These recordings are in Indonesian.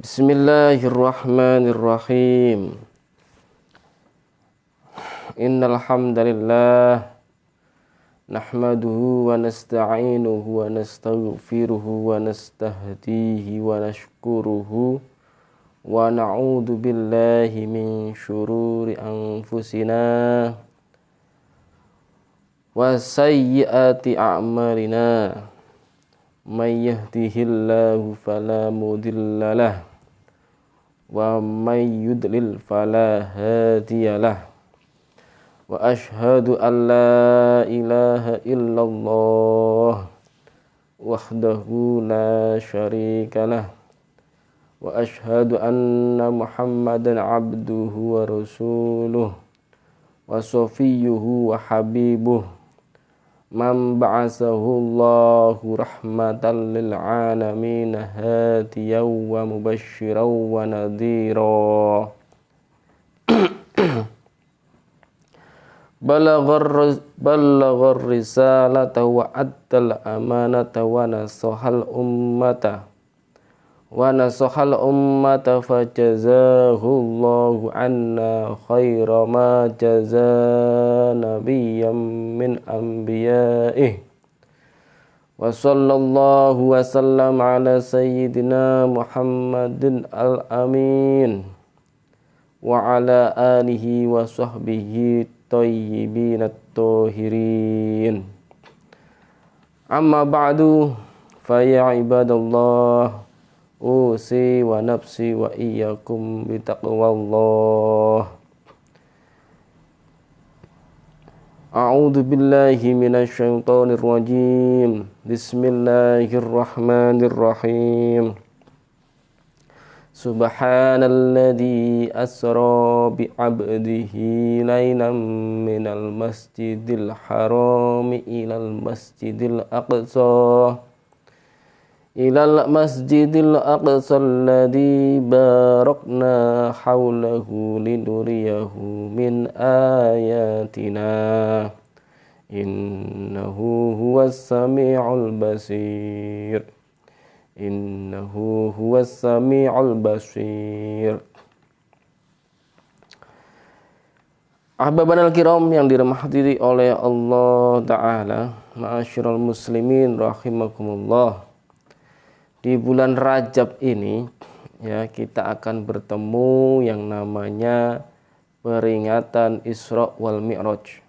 Bismillahirrahmanirrahim. Innal hamdalillah nahmaduhu wa nasta'inuhu wa nastaghfiruhu wa nastahdihi wa nashkuruhu wa na'udzu billahi min syururi anfusina wa sayyiati a'malina. May yahdihillahu fala mudhillalah wa may yudlil fala hadiyalah. Wa ashhadu an la ilaha illallah wahdahu la syarikalah. Wa ashhadu anna Muhammadan abduhu wa rasuluh wa safiyyuhu wa habibuh. Man ba'asahu Allahu rahmatan lil alamin hadiyan wa mubasysyiran wa nadhira. Balaghar risalata wa addal amanata wa nasahal ummata fajazahu Allahu anna khaira ma jazaa nabiyyan min anbiya'ih. Wa sallallahu wa sallam ala sayyidina Muhammadin al-amin wa ala alihi wa sahbihi thayyibin at-tahirin. Amma ba'du, fa ya ibadallah, usi wa nafsi wa iyyakum bitaqwallah. A'udzu billahi minasy syaithanir rajim. Bismillahirrahmanirrahim. Subhanalladzi asra bi 'abdihi lailan minal masjidil harami ilal masjidil aqsa alladzi barakna haulahu linuriyahu min ayatina innahu huwas sami'ul basir. Ahbabanal kiram yang dirahmati oleh Allah Ta'ala, ma'asyiral muslimin rahimakumullah. Di bulan Rajab ini ya, kita akan bertemu yang namanya peringatan Isra wal Mi'raj.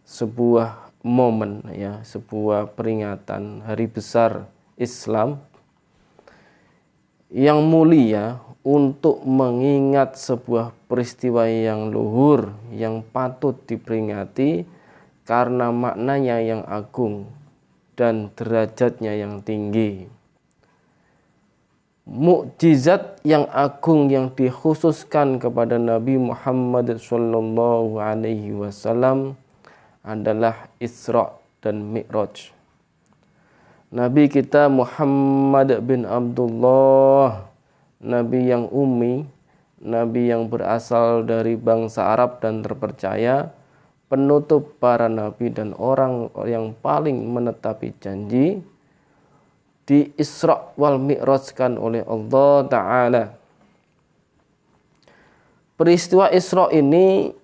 Sebuah momen ya, sebuah peringatan hari besar Islam yang mulia untuk mengingat sebuah peristiwa yang luhur yang patut diperingati karena maknanya yang agung dan derajatnya yang tinggi. Mukjizat yang agung yang dikhususkan kepada Nabi Muhammad SAW adalah Isra dan Mi'raj. Nabi kita Muhammad bin Abdullah, Nabi yang ummi, Nabi yang berasal dari bangsa Arab dan terpercaya, penutup para nabi dan orang yang paling menetapi janji, di Isra wal Mi'rajkan oleh Allah Ta'ala. Peristiwa Isra ini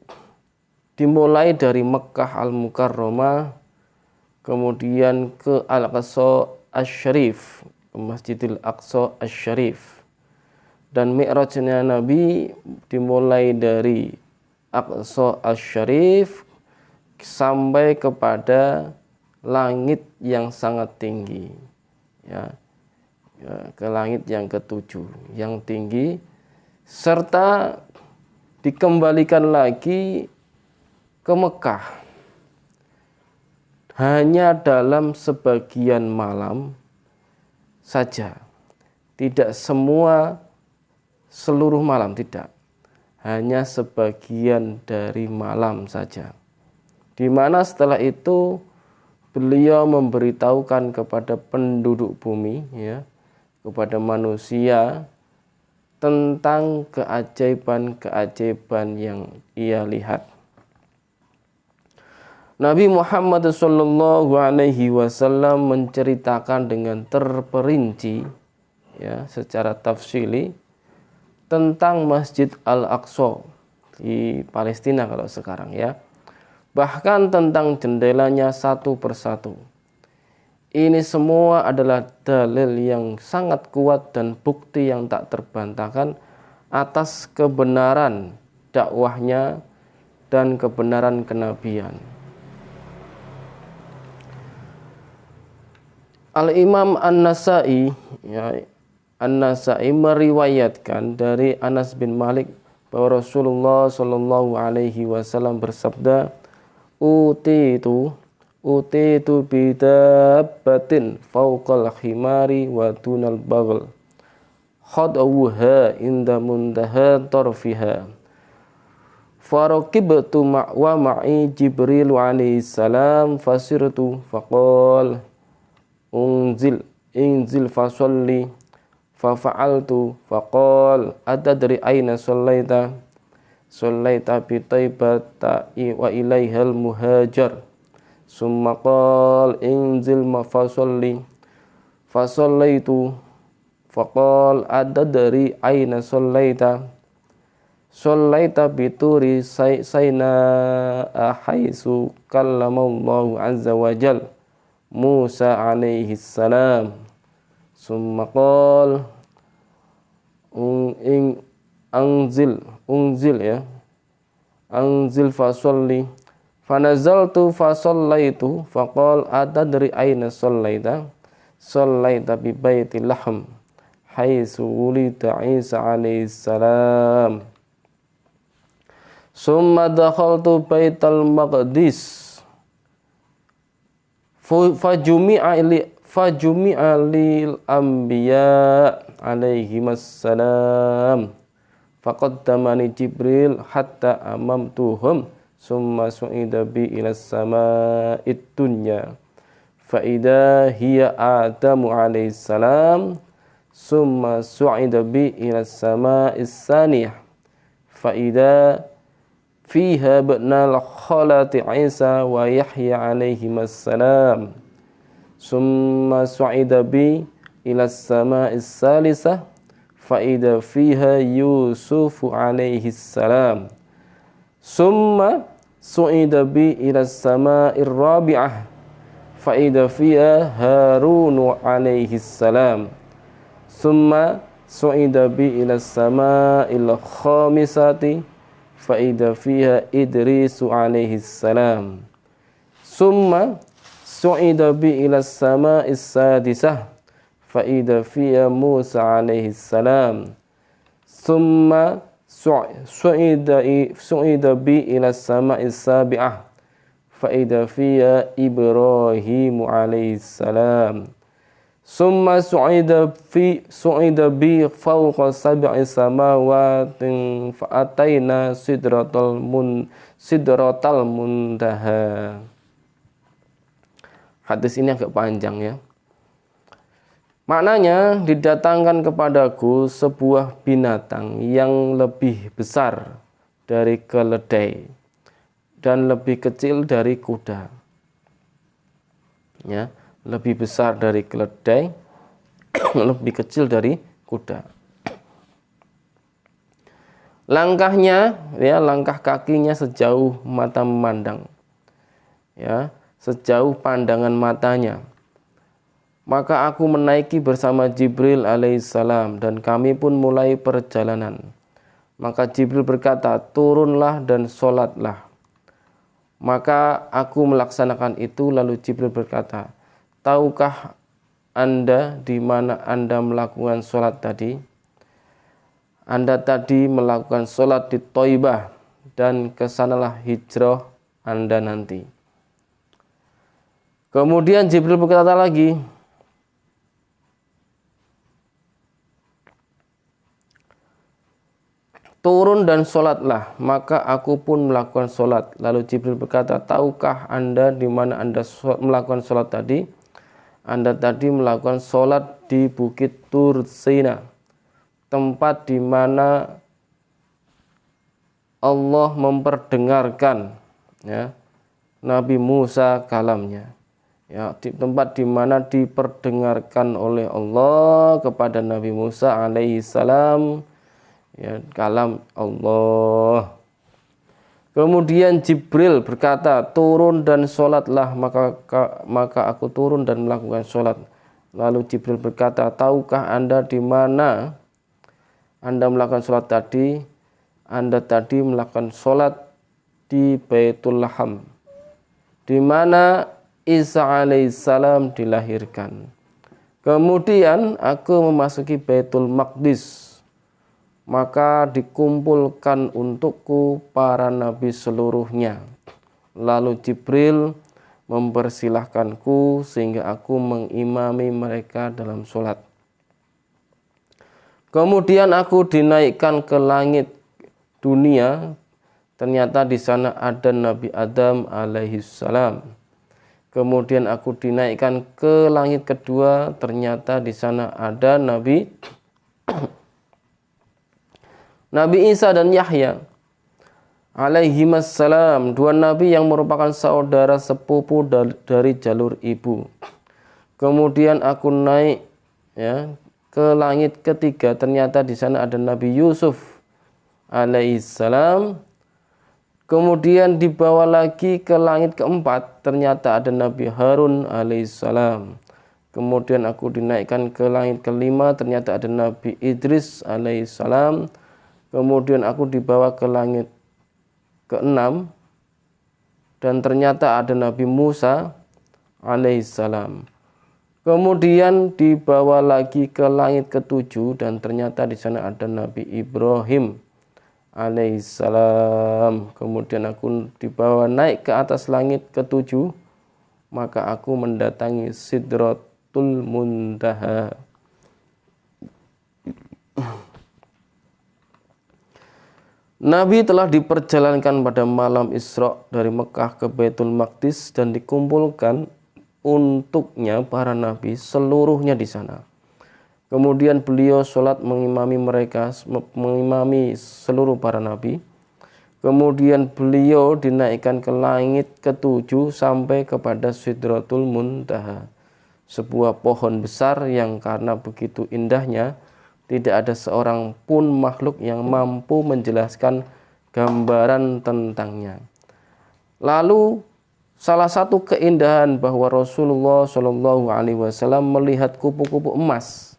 dimulai dari Mekkah Al-Mukarramah, kemudian ke Al-Aqsa Asy-Syarif, ke Masjidil Aqsa Asy-Syarif. Dan Mi'rajnya Nabi dimulai dari Aqsa Asy-Syarif sampai kepada langit yang sangat tinggi. Ya, ke langit yang ketujuh yang tinggi, serta dikembalikan lagi ke Mekah hanya dalam sebagian malam saja, tidak seluruh malam, tidak, hanya sebagian dari malam saja, di mana setelah itu beliau memberitahukan kepada penduduk bumi, ya, kepada manusia tentang keajaiban-keajaiban yang ia lihat. Nabi Muhammad SAW menceritakan dengan terperinci ya secara tafsili tentang Masjid Al-Aqsa di Palestina kalau sekarang ya. Bahkan tentang jendelanya satu persatu. Ini semua adalah dalil yang sangat kuat dan bukti yang tak terbantahkan atas kebenaran dakwahnya dan kebenaran kenabian. Al-Imam An-Nasa'i ya, An-Nasa'i meriwayatkan dari Anas bin Malik bahwa Rasulullah Shallallahu Alaihi Wasallam bersabda, utitu bidabbatin fawqal khimari wa dunal baghl khadawuha inda muntaha tarfiha faraqibtu wa ma'i Jibril alaihi salam fasirtu faqal inzil fasalli fafa'altu faqal atadri aina sallaita bi Taibata wa ilaihal muhajar summa qal inzil fasalli fasallaitu faqal adadri aina sallaita bituri sayna haisu kallamallahu azza wa jal Musa alaihi salam summa qal anzil fasalli fanazaltu fasallaitu faqal atadri aina sallaita bi baitil lahm haitsu wulida Isa alaihi salam summa dakhaltu baital maqdis fajumi'a lil anbiya alaihi wassalam faqaddamani Jibril hatta amamtuhum summa su'ida bi ila sama'id dunya fa idza hiya Adamu alaihi salam summa su'ida bi ila sama'is saniyah fa idza fiha ibnal khalati Isa wa Yahya alaihi salam summa su'ida bi ila sama'is salisah fa idza fiha Yusuf alaihi salam summa su'ida bi ila sama'ir rabi'ah fa idza fiha Harun alaihi salam summa su'ida bi ila sama'il khamisati fa idza fiha Idris alaihi salam summa su'ida bi ila sama'is sadisah fa idza fiha Musa alaihi salam summa su'ida bi ila sama'is sabi'ah fa idza fiha Ibrahim alaihi salam summa su'ida bi fawqa sab'i samawatin fa ataina sidratal muntaha. Hadis ini agak panjang ya. Maknanya didatangkan kepadaku sebuah binatang yang lebih besar dari keledai dan lebih kecil dari kuda. Ya, lebih besar dari keledai, lebih kecil dari kuda. Langkahnya, ya, langkah kakinya sejauh mata memandang. Ya, sejauh pandangan matanya. Maka aku menaiki bersama Jibril alaihissalam dan kami pun mulai perjalanan. Maka Jibril berkata, turunlah dan sholatlah. Maka aku melaksanakan itu, lalu Jibril berkata, tahukah Anda di mana Anda melakukan sholat tadi? Anda tadi melakukan sholat di Thaibah dan kesanalah hijrah Anda nanti. Kemudian Jibril berkata lagi, turun dan sholatlah. Maka aku pun melakukan sholat. Lalu Jibril berkata, tahukah Anda di mana Anda melakukan sholat tadi? Anda tadi melakukan sholat di Bukit Tur Sina, tempat di mana Allah memperdengarkan, ya, Nabi Musa kalamnya. Ya, di tempat di mana diperdengarkan oleh Allah kepada Nabi Musa alaihissalam, ya, kalam Allah. Kemudian Jibril berkata, turun dan sholatlah, maka aku turun dan melakukan sholat. Lalu Jibril berkata, tahukah Anda di mana Anda melakukan sholat tadi? Anda tadi melakukan sholat di Baitul Laham, di mana Isa alaihissalam dilahirkan. Kemudian aku memasuki Baitul Maqdis, maka dikumpulkan untukku para nabi seluruhnya. Lalu Jibril mempersilahkanku sehingga aku mengimami mereka dalam sholat. Kemudian aku dinaikkan ke langit dunia. Ternyata di sana ada Nabi Adam alaihissalam. Kemudian aku dinaikkan ke langit kedua. Ternyata di sana ada Nabi Isa dan Yahya alaihimassalam, dua nabi yang merupakan saudara sepupu dari jalur ibu. Kemudian aku naik, ya, ke langit ketiga. Ternyata di sana ada Nabi Yusuf alaihissalam. Kemudian dibawa lagi ke langit keempat. Ternyata ada Nabi Harun alaihissalam. Kemudian aku dinaikkan ke langit kelima. Ternyata ada Nabi Idris alaihissalam. Kemudian aku dibawa ke langit ke-6 dan ternyata ada Nabi Musa alaihissalam. Kemudian dibawa lagi ke langit ke-7 dan ternyata di sana ada Nabi Ibrahim alaihissalam. Kemudian aku dibawa naik ke atas langit ke-7, maka aku mendatangi Sidratul Muntaha. Nabi telah diperjalankan pada malam Isra dari Mekah ke Baitul Maqdis dan dikumpulkan untuknya para nabi seluruhnya di sana. Kemudian beliau sholat mengimami seluruh para nabi. Kemudian beliau dinaikkan ke langit ke-7 sampai kepada Sidratul Muntaha, sebuah pohon besar yang karena begitu indahnya tidak ada seorang pun makhluk yang mampu menjelaskan gambaran tentangnya. Lalu salah satu keindahan bahwa Rasulullah Shallallahu Alaihi Wasallam melihat kupu-kupu emas,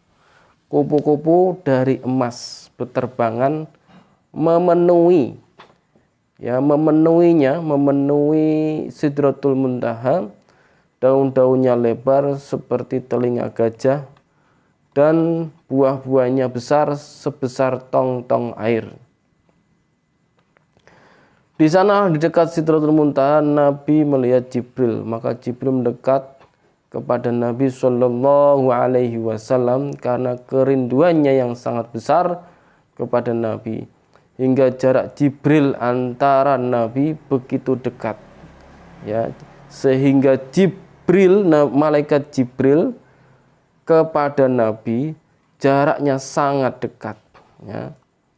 kupu-kupu dari emas berterbangan memenuhi Sidratul Muntaha. Daun-daunnya lebar seperti telinga gajah dan buah-buahnya besar sebesar tong-tong air. Di sana di dekat Sidratul Muntaha Nabi melihat Jibril, maka Jibril mendekat kepada Nabi Shallallahu Alaihi Wasallam karena kerinduannya yang sangat besar kepada Nabi, hingga jarak Jibril antara Nabi begitu dekat, ya, sehingga malaikat Jibril kepada Nabi jaraknya sangat dekat, ya,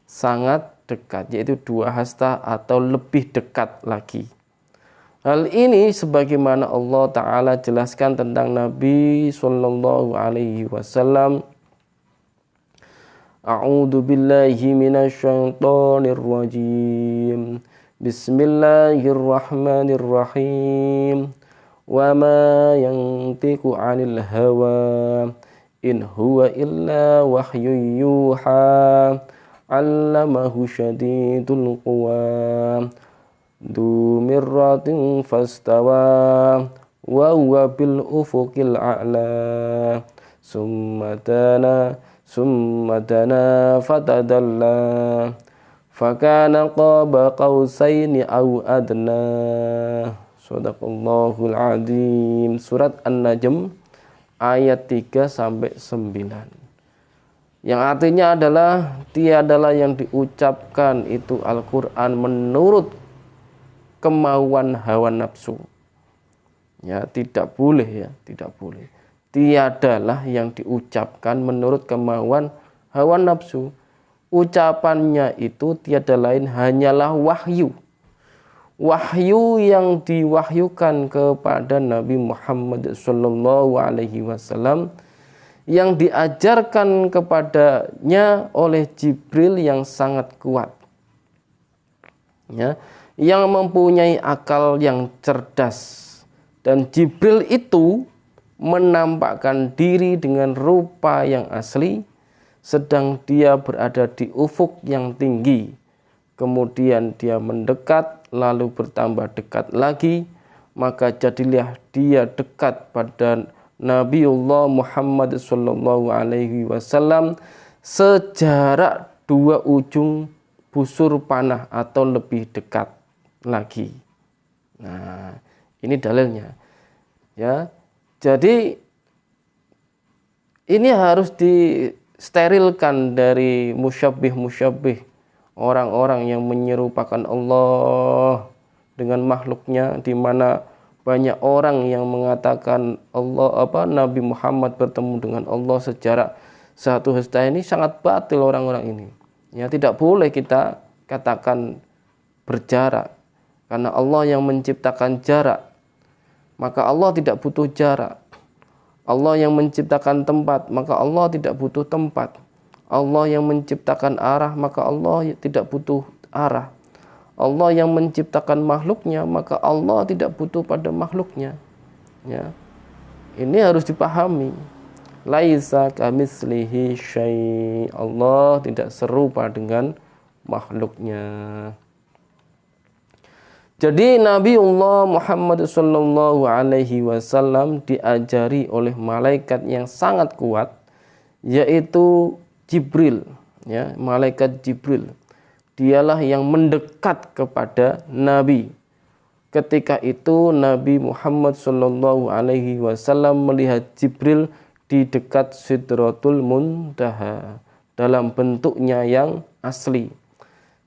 sangat dekat, yaitu 2 hasta atau lebih dekat lagi. Hal ini sebagaimana Allah Ta'ala jelaskan tentang Nabi Sallallahu Alaihi Wasallam. A'udzu billahi minasyaitonir rajim. Bismillahirrahmanirrahim. Wa ma yantiqu 'anil hawa in huwa illa wahyun yuha. 'Allamahu syadidul quwa. Du mirratin fastawa wa huwa bil ufuqil a'la. Summa dana fatadalla. Fakana qaba qausaini aw adna. Shadaqallahul Azim. Surat An-Najm ayat 3-9. Yang artinya adalah tiadalah yang diucapkan itu Al-Quran menurut kemauan hawa nafsu. Ya, tidak boleh, ya, tidak boleh. Tiadalah yang diucapkan menurut kemauan hawa nafsu. Ucapannya itu tiada lain hanyalah wahyu. wahyu yang diwahyukan kepada Nabi Muhammad sallallahu alaihi wasallam yang diajarkan kepadanya oleh Jibril yang sangat kuat. Ya, yang mempunyai akal yang cerdas. Dan Jibril itu menampakkan diri dengan rupa yang asli, sedang dia berada di ufuk yang tinggi. Kemudian dia mendekat, lalu bertambah dekat lagi, maka jadilah dia dekat pada Nabiullah Muhammad sallallahu alaihi wasallam sejarak 2 ujung busur panah atau lebih dekat lagi. Nah, ini dalilnya. Ya. Jadi ini harus disterilkan dari musyabbih orang-orang yang menyerupakan Allah dengan makhluknya, di mana banyak orang yang mengatakan Nabi Muhammad bertemu dengan Allah sejarak 1 hasta. Ini sangat batil orang-orang ini. Ya, tidak boleh kita katakan berjarak, karena Allah yang menciptakan jarak. Maka Allah tidak butuh jarak. Allah yang menciptakan tempat, maka Allah tidak butuh tempat. Allah yang menciptakan arah, maka Allah tidak butuh arah. Allah yang menciptakan makhluknya, maka Allah tidak butuh pada makhluknya. Ya. Ini harus dipahami. Laisa kamitslihi syai'. Allah tidak serupa dengan makhluknya. Jadi Nabiullah Muhammad sallallahu alaihi wasallam diajari oleh malaikat yang sangat kuat, yaitu Jibril, ya, malaikat Jibril. Dialah yang mendekat kepada Nabi. Ketika itu Nabi Muhammad sallallahu alaihi wasallam melihat Jibril di dekat Sidratul Muntaha dalam bentuknya yang asli.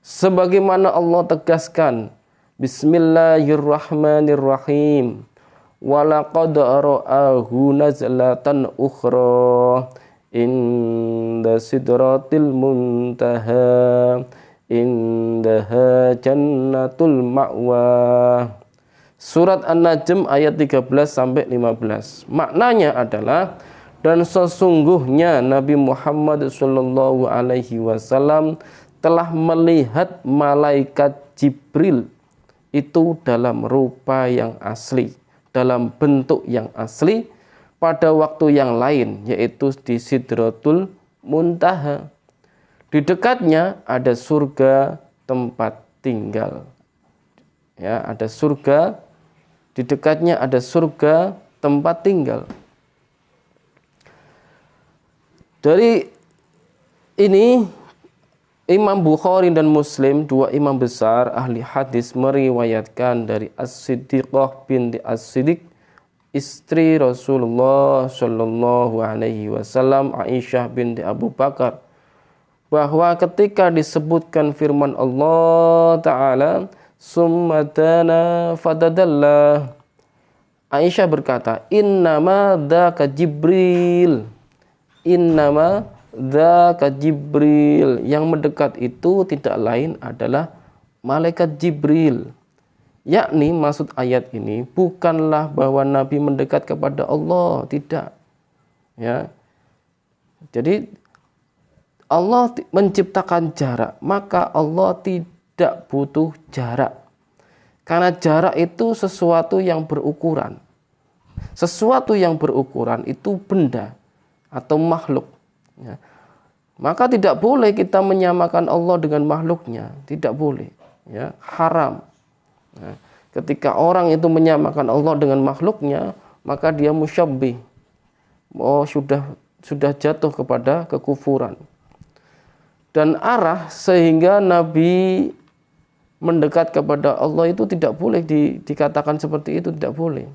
Sebagaimana Allah tegaskan, Bismillahirrahmanirrahim. Walaqad ra'ahu nazlatan ukhra inda Sidratil Muntaha indaha jannatul ma'wa. Surat An-Najm ayat 13 sampai 15. Maknanya adalah, dan sesungguhnya Nabi Muhammad sallallahu alaihi wasallam telah melihat malaikat Jibril itu dalam rupa yang asli, dalam bentuk yang asli pada waktu yang lain, yaitu di Sidratul Muntaha. Di dekatnya ada surga tempat tinggal. Ya, ada surga, di dekatnya ada surga tempat tinggal. Dari ini Imam Bukhari dan Muslim, 2 imam besar ahli hadis, meriwayatkan dari As-Siddiqah binti As-Siddiq, istri Rasulullah sallallahu alaihi wasallam, Aisyah binti Abu Bakar, bahwa ketika disebutkan firman Allah Ta'ala, summa dana fadadallah, Aisyah berkata, innama dzaka Jibril, innama dzaka Jibril, yang mendekat itu tidak lain adalah malaikat Jibril. Yakni maksud ayat ini bukanlah bahwa Nabi mendekat kepada Allah, tidak. Ya. Jadi Allah menciptakan jarak, maka Allah tidak butuh jarak. Karena jarak itu sesuatu yang berukuran. Sesuatu yang berukuran itu benda atau makhluk. Ya. Maka tidak boleh kita menyamakan Allah dengan makhluknya, tidak boleh. Ya, haram. Nah, ketika orang itu menyamakan Allah dengan makhluknya, maka dia musyabbih. Sudah jatuh kepada kekufuran. Dan arah sehingga Nabi mendekat kepada Allah itu tidak boleh dikatakan seperti itu, tidak boleh.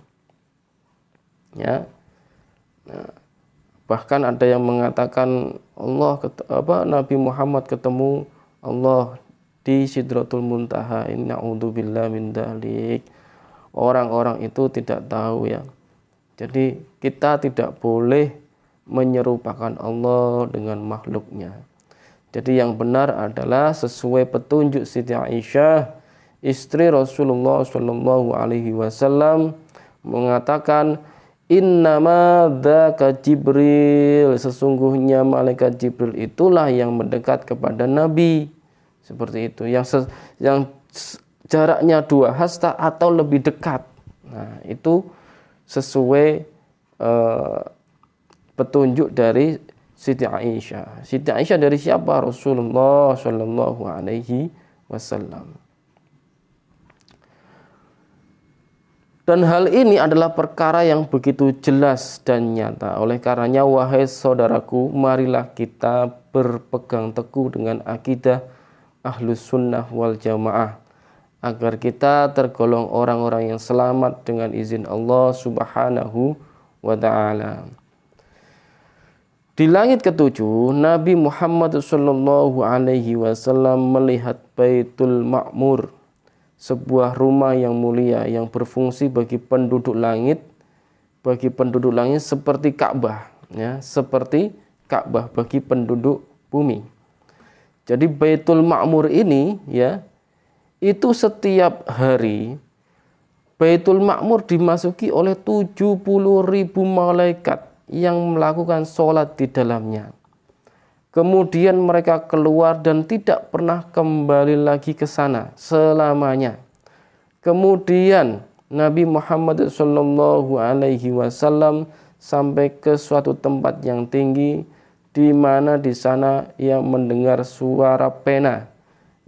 Ya. Nah, bahkan ada yang mengatakan Nabi Muhammad ketemu Allah di Sidratul Muntaha. Na'udzubillah min dzalik. Orang-orang itu tidak tahu, ya. Jadi kita tidak boleh menyerupakan Allah dengan makhluknya. Jadi yang benar adalah sesuai petunjuk Siti Aisyah, istri Rasulullah Shallallahu Alaihi Wasallam, mengatakan, innama dzaka Jibril, sesungguhnya malaikat Jibril itulah yang mendekat kepada Nabi. Seperti itu, yang jaraknya 2 hasta atau lebih dekat. Nah, itu sesuai petunjuk dari Siti Aisyah. Siti Aisyah dari siapa? Rasulullah Shallallahu Alaihi Wasallam. Dan hal ini adalah perkara yang begitu jelas dan nyata. Oleh karenanya, wahai saudaraku, marilah kita berpegang teguh dengan akidah Ahlus Sunnah wal Jamaah, agar kita tergolong orang-orang yang selamat dengan izin Allah Subhanahu wa Ta'ala. Di langit ketujuh, Nabi Muhammad Sallallahu Alaihi Wasallam melihat Baitul Ma'mur, sebuah rumah yang mulia yang berfungsi bagi penduduk langit, seperti Ka'bah, ya, seperti Ka'bah bagi penduduk bumi. Jadi Baitul Ma'mur ini, ya, itu setiap hari Baitul Ma'mur dimasuki oleh 70.000 malaikat yang melakukan sholat di dalamnya. Kemudian mereka keluar dan tidak pernah kembali lagi ke sana selamanya. Kemudian Nabi Muhammad Shallallahu Alaihi Wasallam sampai ke suatu tempat yang tinggi, di mana di sana ia mendengar suara pena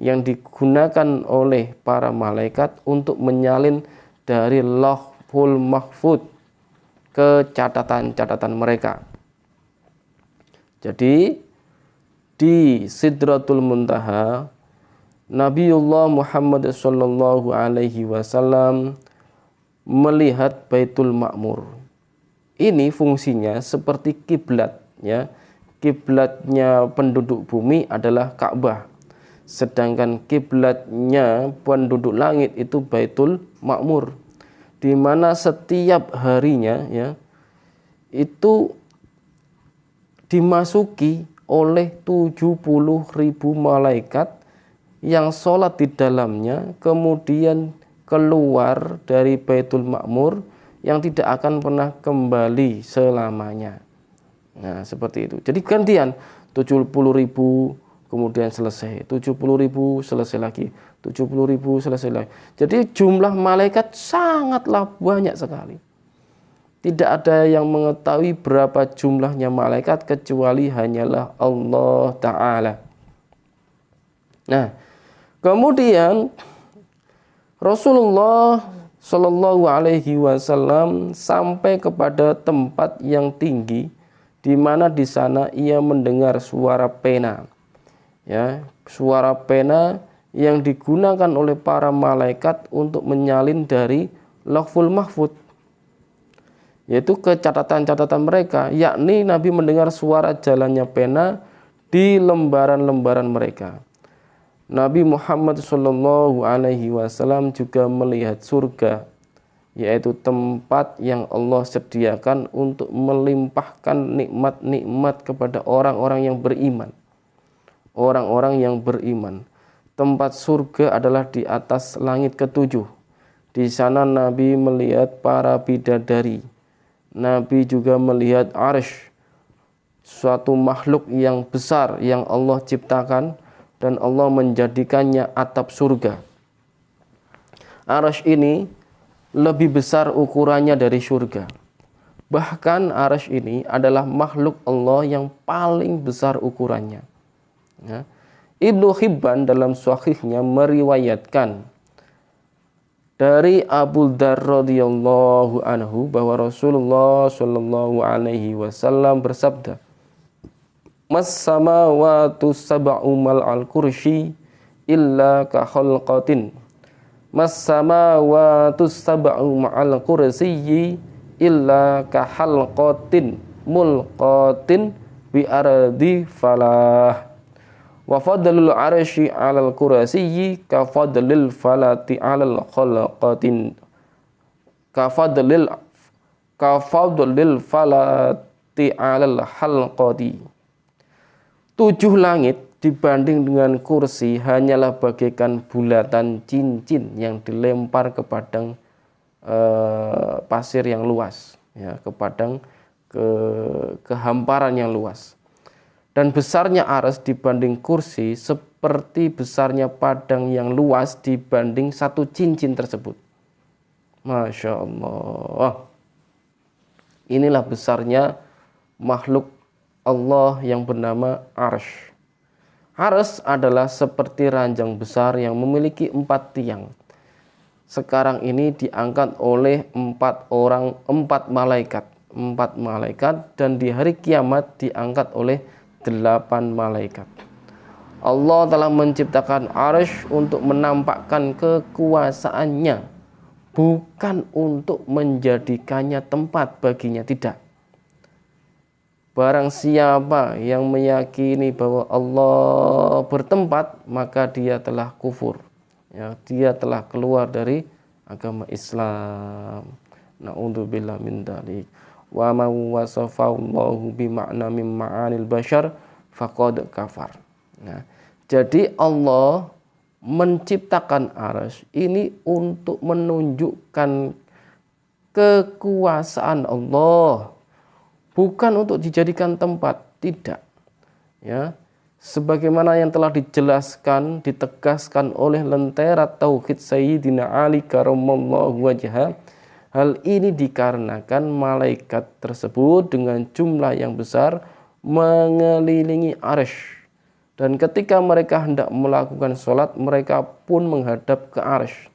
yang digunakan oleh para malaikat untuk menyalin dari Lauhul Mahfuz ke catatan-catatan mereka. Jadi di Sidratul Muntaha, Nabiullah Muhammad Sallallahu Alaihi Wasallam melihat Baitul Ma'mur. Ini fungsinya seperti kiblat, ya. Kiblatnya penduduk bumi adalah Ka'bah, sedangkan kiblatnya penduduk langit itu Baitul Ma'mur, di mana setiap harinya, ya, itu dimasuki oleh 70.000 malaikat yang sholat di dalamnya, kemudian keluar dari Baitul Ma'mur yang tidak akan pernah kembali selamanya. Nah, seperti itu. Jadi gantian 70.000, kemudian selesai, 70.000 selesai lagi, 70.000 selesai lagi. Jadi jumlah malaikat sangatlah banyak sekali. Tidak ada yang mengetahui berapa jumlahnya malaikat kecuali hanyalah Allah Ta'ala. Nah, kemudian Rasulullah Shallallahu Alaihi Wasallam sampai kepada tempat yang tinggi, di mana di sana ia mendengar suara pena, ya, suara pena yang digunakan oleh para malaikat untuk menyalin dari Lauhul Mahfuz, yaitu ke catatan-catatan mereka, yakni Nabi mendengar suara jalannya pena di lembaran-lembaran mereka. Nabi Muhammad Shallallahu Alaihi Wasallam juga melihat surga, yaitu tempat yang Allah sediakan untuk melimpahkan nikmat-nikmat kepada orang-orang yang beriman. Orang-orang yang beriman. Tempat surga adalah di atas langit ketujuh. Di sana Nabi melihat para bidadari. Nabi juga melihat Arsy, suatu makhluk yang besar yang Allah ciptakan dan Allah menjadikannya atap surga. Arsy ini lebih besar ukurannya dari surga. Bahkan Arsy ini adalah makhluk Allah yang paling besar ukurannya. Ya. Ibnu Hibban dalam Sahihnya meriwayatkan dari Abu Dzar radhiyallahu anhu bahwa Rasulullah Shallallahu Alaihi Wasallam bersabda, "Mas samawatu sab'u mal'al kursyi illa ka khalqatin. Mas samawatu sab'u ma'al kursyi illa ka halqatin mulqatin bi ardi falah. Wa fadlul arsy 'alal kursyi ka fadlil falati 'alal khalqatin ka fadlil falati 'alal halqati." 7 langit dibanding dengan kursi hanyalah bagaikan bulatan cincin yang dilempar ke padang pasir yang luas, ya, ke padang ke hamparan yang luas. Dan besarnya arsy dibanding kursi seperti besarnya padang yang luas dibanding satu cincin tersebut. Masya Allah. Inilah besarnya makhluk Allah yang bernama arsy. Arsy adalah seperti ranjang besar yang memiliki 4 tiang. Sekarang ini diangkat oleh 4 malaikat. 4 malaikat, dan di hari kiamat diangkat oleh 8 malaikat. Allah telah menciptakan arsy untuk menampakkan kekuasaannya, bukan untuk menjadikannya tempat baginya, tidak. Barang siapa yang meyakini bahwa Allah bertempat, maka dia telah kufur, ya, dia telah keluar dari agama Islam. Na'udzubillah min dzalik. Wa ma wasafallahu bi ma'na min ma'anil bashar faqad kafar. Nah, jadi Allah menciptakan arsy ini untuk menunjukkan kekuasaan Allah, bukan untuk dijadikan tempat, tidak. Ya, sebagaimana yang telah dijelaskan, ditegaskan oleh lentera tauhid Sayyidina Ali karramallahu wajhah. Hal ini dikarenakan malaikat tersebut dengan jumlah yang besar mengelilingi arsy. Dan ketika mereka hendak melakukan sholat, mereka pun menghadap ke arsy.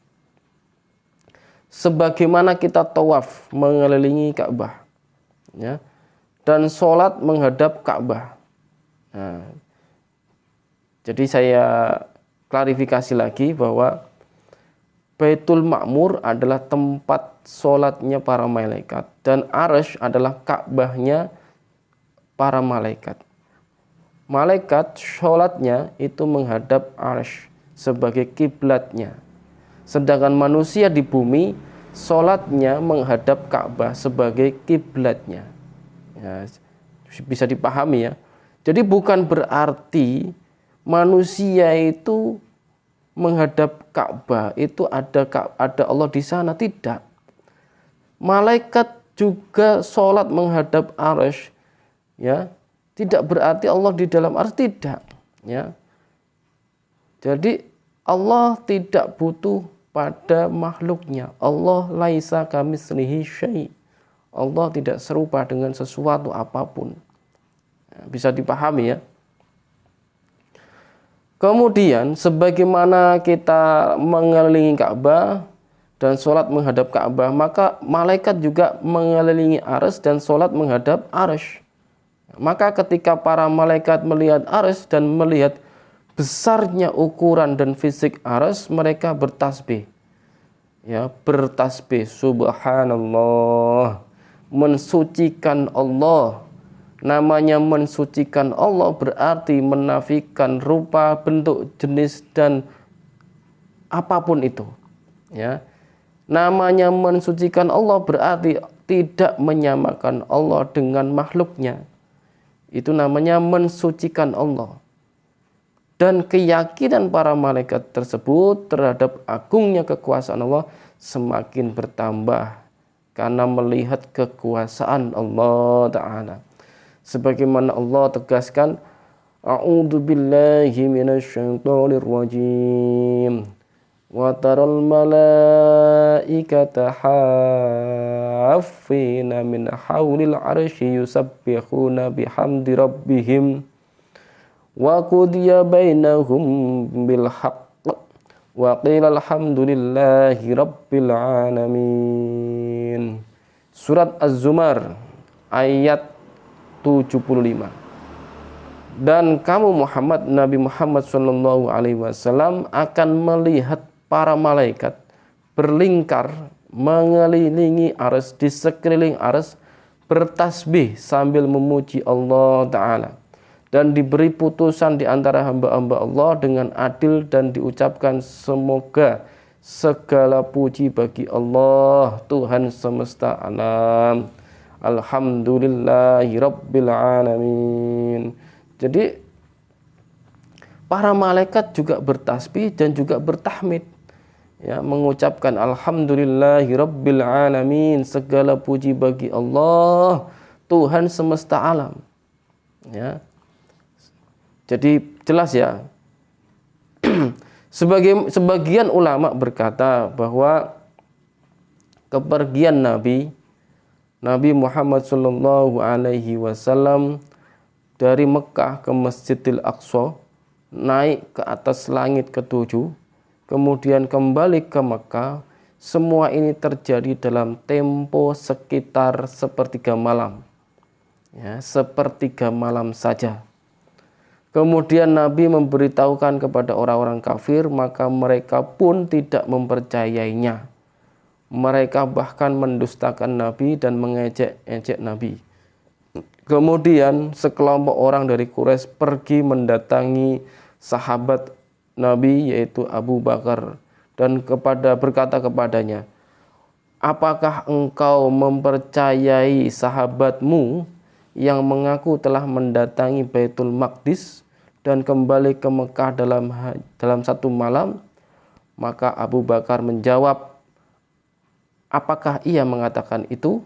Sebagaimana kita tawaf mengelilingi Ka'bah, ya, dan sholat menghadap Ka'bah. Nah, jadi saya klarifikasi lagi bahwa Baitul Ma'mur adalah tempat sholatnya para malaikat, dan arsy adalah Ka'bahnya para malaikat. Malaikat sholatnya itu menghadap arsy sebagai kiblatnya, sedangkan manusia di bumi sholatnya menghadap Ka'bah sebagai kiblatnya. Ya, bisa dipahami, ya. Jadi bukan berarti manusia itu menghadap Ka'bah itu ada Allah di sana, tidak. Malaikat juga sholat menghadap arsy, ya, tidak berarti Allah di dalam arsy, tidak, ya. Jadi Allah tidak butuh pada makhluknya. Allah laisa kamitslihi syai'. Allah tidak serupa dengan sesuatu apapun. Bisa dipahami, ya. Kemudian sebagaimana kita mengelilingi Ka'bah dan sholat menghadap Ka'bah, maka malaikat juga mengelilingi arsy dan sholat menghadap arsy. Maka ketika para malaikat melihat arsy dan melihat besarnya ukuran dan fisik arsy, mereka bertasbih. Ya, bertasbih, subhanallah, mensucikan Allah. Namanya mensucikan Allah berarti menafikan rupa, bentuk, jenis, dan apapun itu. Ya. Namanya mensucikan Allah berarti tidak menyamakan Allah dengan makhluknya. Itu namanya mensucikan Allah. Dan keyakinan para malaikat tersebut terhadap agungnya kekuasaan Allah semakin bertambah karena melihat kekuasaan Allah Ta'ala. Sebagaimana Allah tegaskan, A'udzu billahi minasyaitonir rajim. Wa taral malaikata haffina min haulil arsy yusabbihuna bihamdi rabbihim wa qudiya bainahum bil haqq wa qila alhamdulillahi rabbil alamin. Surat Az-Zumar ayat 75. Dan kamu Muhammad, Nabi Muhammad sallallahu alaihi wasallam akan melihat para malaikat berlingkar mengelilingi arsy, di sekeliling arsy, bertasbih sambil memuji Allah Ta'ala, dan diberi putusan di antara hamba-hamba Allah dengan adil, dan diucapkan semoga segala puji bagi Allah Tuhan semesta alam. Alhamdulillahi rabbil alamin. Jadi para malaikat juga bertasbih dan juga bertahmid, ya, mengucapkan alhamdulillahirabbil alamin, segala puji bagi Allah, Tuhan semesta alam. Ya. Jadi jelas ya. Sebagian ulama berkata bahwa kepergian Nabi Muhammad sallallahu alaihi wasallam dari Mekah ke Masjidil Aqsa, naik ke atas langit ketujuh, kemudian kembali ke Mekah, semua ini terjadi dalam tempo sekitar sepertiga malam. Ya, sepertiga malam saja. Kemudian Nabi memberitahukan kepada orang-orang kafir, maka mereka pun tidak mempercayainya. Mereka bahkan mendustakan Nabi dan mengejek-ejek Nabi. Kemudian sekelompok orang dari Quraisy pergi mendatangi sahabat Nabi, yaitu Abu Bakar, dan berkata kepadanya, apakah engkau mempercayai sahabatmu yang mengaku telah mendatangi Baitul Maqdis dan kembali ke Mekah dalam satu malam? Maka Abu Bakar menjawab, apakah ia mengatakan itu?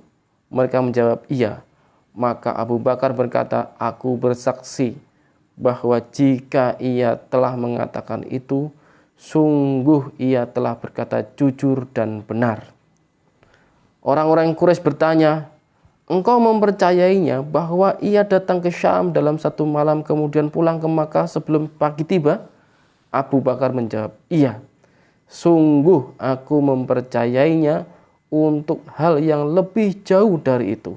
Mereka menjawab, iya. Maka Abu Bakar berkata, aku bersaksi bahwa jika ia telah mengatakan itu, sungguh ia telah berkata jujur dan benar. Orang-orang Quraisy bertanya, engkau mempercayainya bahwa ia datang ke Syam dalam satu malam kemudian pulang ke Makkah sebelum pagi tiba? Abu Bakar menjawab, iya. Sungguh aku mempercayainya untuk hal yang lebih jauh dari itu.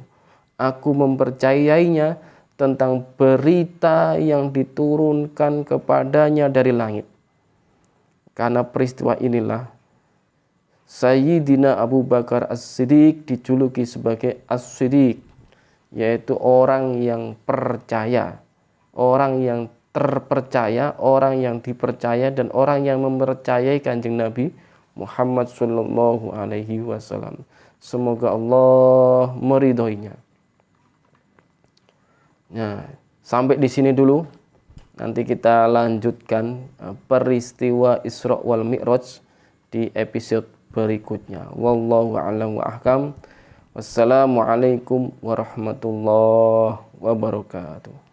Aku mempercayainya tentang berita yang diturunkan kepadanya dari langit. Karena peristiwa inilah Sayyidina Abu Bakar As-Siddiq dijuluki sebagai As-Siddiq, yaitu orang yang percaya, orang yang terpercaya, orang yang dipercaya, dan orang yang mempercayai Kanjeng Nabi Muhammad sallallahu alaihi wasallam. Semoga Allah meridhoinya. Nah, sampai di sini dulu. Nanti kita lanjutkan peristiwa Isra wal Mi'raj di episode berikutnya. Wallahu a'lam wa ahkam. Wassalamualaikum warahmatullahi wabarakatuh.